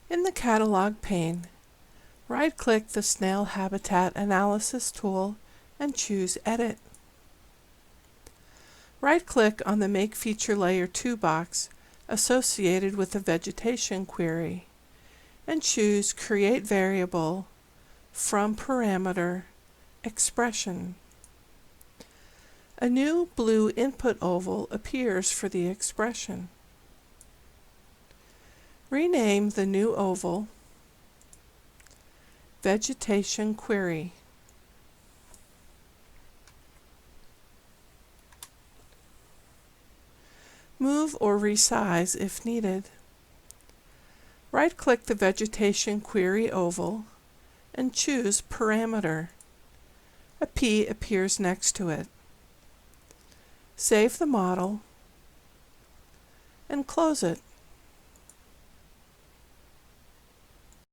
In the Catalog pane, right-click the Snail Habitat Analysis tool and choose Edit. Right-click on the Make Feature Layer 2 box associated with the vegetation query and choose Create Variable from Parameter Expression. A new blue input oval appears for the expression. Rename the new oval Vegetation Query. Move or resize if needed. Right-click the Vegetation Query oval and choose Parameter. A P appears next to it. Save the model and close it.